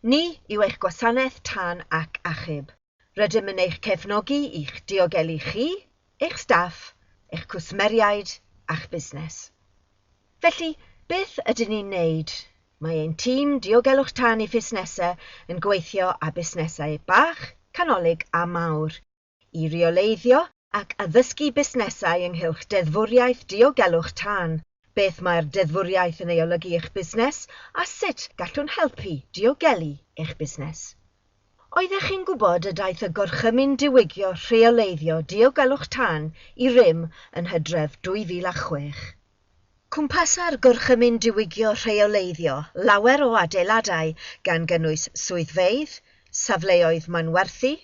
Ni yw eich gwasanaeth tân ac achub. Rydym yn eich cefnogi i'ch diogelu chi, eich staff, eich cwsmeriaid a'ch busnes. Felly, beth ydyn ni'n neud? Mae ein tîm diogelwch tân i fusnesau yn gweithio â busnesau bach, canolig a mawr, i reoleiddio ac addysgu busnesau ynghylch deddfwriaeth diogelwch tân. Beth mae'r deddfwriaeth yn ei olygu eich busnes a sut gallwn helpu diogelu eich busnes. Oeddech chi'n gwybod y daeth y gorchymyn diwygio rheoleiddio diogelwch tân i rym yn Hydref 2006. Cwmpasa'r gorchymyn diwygio rheoleiddio lawer o adeiladau gan gynnwys swyddfeydd, safleoedd manwerthu,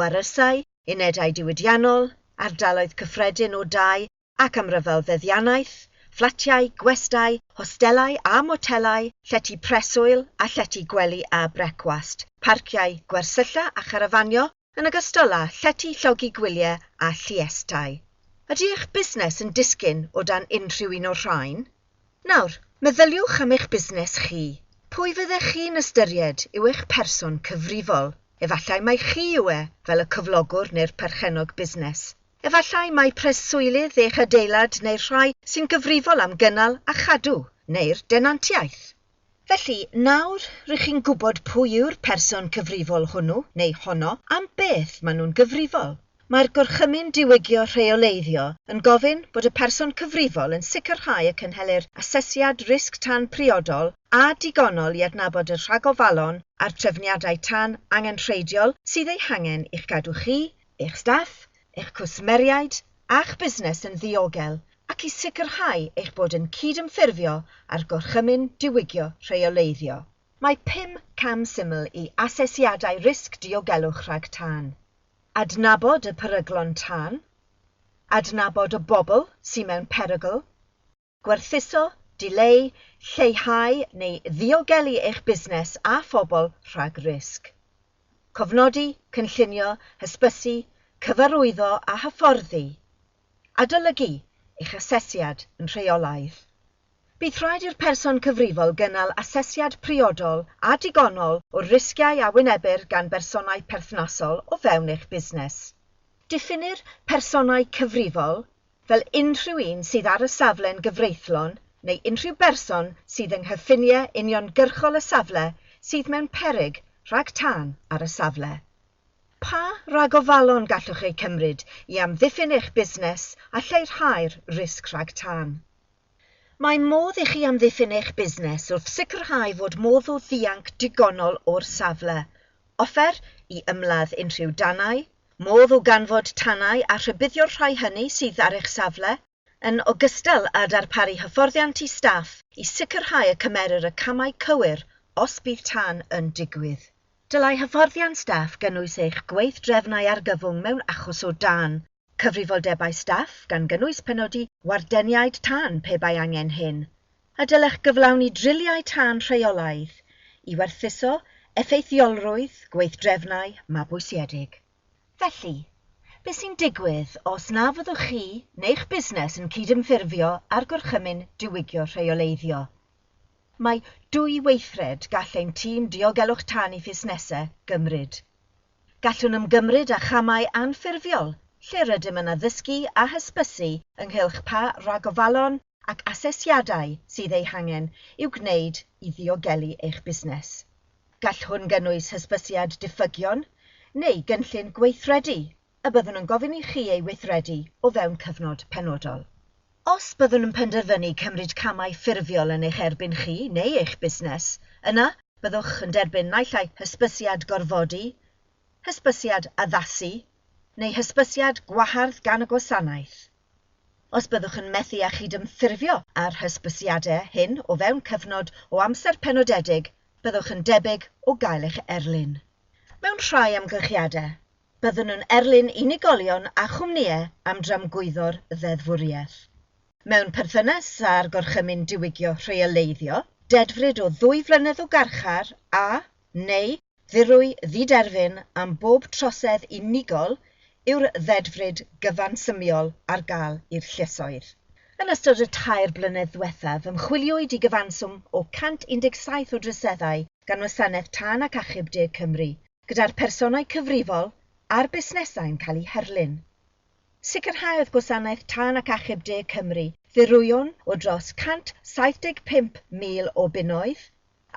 warysau, unedau diwydiannol, ardaloedd cyffredin o dai ac amryfelfeddianaeth, fflatiau, gwestai, hostelau a motelau, llety preswyl a llety gwely a brecwast, parciau gwersylla a charafanio, yn ogystal â llety llogi gwyliau a lliestau. Ydy eich busnes yn disgyn o dan unrhyw un o'r rhain? Nawr, meddyliwch am eich busnes chi. Pwy fyddech chi'n ystyried yw eich person cyfrifol? Efallai mai chi yw e fel y cyflogwr neu'r perchenog busnes. Efallai mai preswylydd eich adeilad neu'r rhai sy'n gyfrifol am gynnal a chadw neu'r denantiaeth. Felly, nawr rydych chi'n gwybod pwy yw'r person cyfrifol hwnnw neu honno am beth maen nhw'n gyfrifol. Mae'r gorchymyn diwygio rheoleiddio yn gofyn bod y person cyfrifol yn sicrhau y cynhelir asesiad risg tân priodol a digonol i adnabod y rhagofalon a'r trefniadau tân angenrheidiol sydd eu hangen i'ch gadw chi, eich staff, eich cwsmeriaid a'ch busnes yn ddiogel ac i sicrhau eich bod yn cydymffurfio â'r gorchymyn diwygio rheoleiddio. Mae 5 cam syml i asesiadau risg diogelwch rhag tân. Adnabod y peryglon tân, adnabod y bobl sy'n mewn perygl, gwerthuso, dileu, lleihau neu ddiogelu eich busnes a phobl rhag risg. Cofnodi, cynllunio, hysbysu, cyfarwyddo a hyfforddi. Adolygu eich asesiad yn rheolaidd. Bydd rhaid i'r person cyfrifol gynnal asesiad priodol a digonol o risgiau a wynebir gan bersonau perthnasol o fewn eich busnes. Diffinir personau cyfrifol fel unrhyw un sydd ar y safle'n gyfreithlon neu unrhyw berson sydd yng nghyffiniau uniongyrchol y safle sydd mewn peryg rhag tân ar y safle. Pa ragofalon gallwch eu cymryd i amddiffyn eich busnes a lleirhau'r risg rhag tân? Mae modd i chi amddiffyn eich busnes wrth sicrhau fod modd o ddianc digonol o'r safle, offer i ymladd unrhyw danau, modd o ganfod tannau a rhybuddio'r rhai hynny sydd ar eich safle, yn ogystal â darparu hyfforddiant i staff i sicrhau y cymerir y camau cywir os bydd tân yn digwydd. Dylai hyfforddiant staff gynnwys eich gweithdrefnau argyfwng mewn achos o dan, cyfrifoldebau staff gan gynnwys penodi wardeniaid tân pe bai angen hyn, a dylech gyflawni driliau tân rheolaidd i werthuso effeithiolrwydd gweithdrefnau mabwysiedig. Felly, beth sy'n digwydd os na fyddwch chi neu'ch busnes yn cydymffurfio ar gorchymyn diwygio rheoleiddio? Mae 2 weithred gall ein tîm diogelwch tân i fusnesau gymryd. Gallwn ymgymryd â chamau anffurfiol lle rydym yn addysgu a hysbysu ynghylch pa ragofalon ac asesiadau sydd eu hangen i'w gwneud i ddiogelu eich busnes. Gall hwn gynnwys hysbysiad diffygion neu gynllun gweithredu y byddwn yn gofyn i chi ei weithredu o fewn cyfnod penodol. Os byddwn yn penderfynu cymryd camau ffurfiol yn eich erbyn chi neu eich busnes, yna byddwch yn derbyn naill ai hysbysiad gorfodi, hysbysiad addasu, neu hysbysiad gwahardd gan y gwasanaeth. Os byddwch yn methu a chydymffurfio ar hysbysiadau hyn o fewn cyfnod o amser penodedig, byddwch yn debyg o gael eich erlyn. Mewn rhai amgylchiadau, byddwn yn erlyn unigolion a chwmnïau am dramgwyddo'r ddeddfwriaeth. Mewn perthynas â'r gorchymyn diwygio rheoleiddio, dedfryd o 2 flynedd o garchar a neu ddirwy ddiderfyn am bob trosedd unigol yw'r ddedfryd gyfansymiol ar gael i'r llysoedd. Yn ystod y 2 blynedd diwethaf, ymchwiliwyd i gyfanswm o 117 o dryseddau gan Wasanaeth Tân ac Achub De Cymru, gyda'r personau cyfrifol a'r busnesau'n cael eu herlyn. Sicrhaodd Gwasanaeth Tân ac Achub De Cymru ddirwyon o dros 175,000 o bunnoedd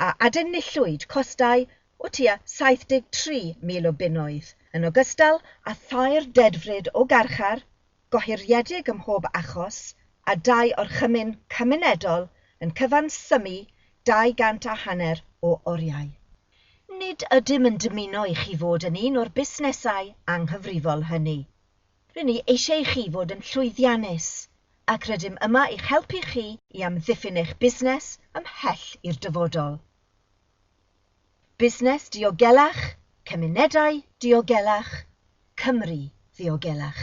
a adenillwyd costau o tua 73,000 o bunnoedd, yn ogystal â thair dedfryd o garchar, gohiriedig ym mhob achos, a 2 orchymyn cymunedol yn cyfansymu 250 o oriau. Nid ydym yn dymuno i chi fod yn un o'r busnesau anghyfrifol hynny. Rydyn ni eisiau i chi fod yn llwyddiannus ac rydym yma i'ch helpu chi i amddiffyn eich busnes ymhell i'r dyfodol. Busnes diogelach, cymunedau diogelach, Cymru ddiogelach.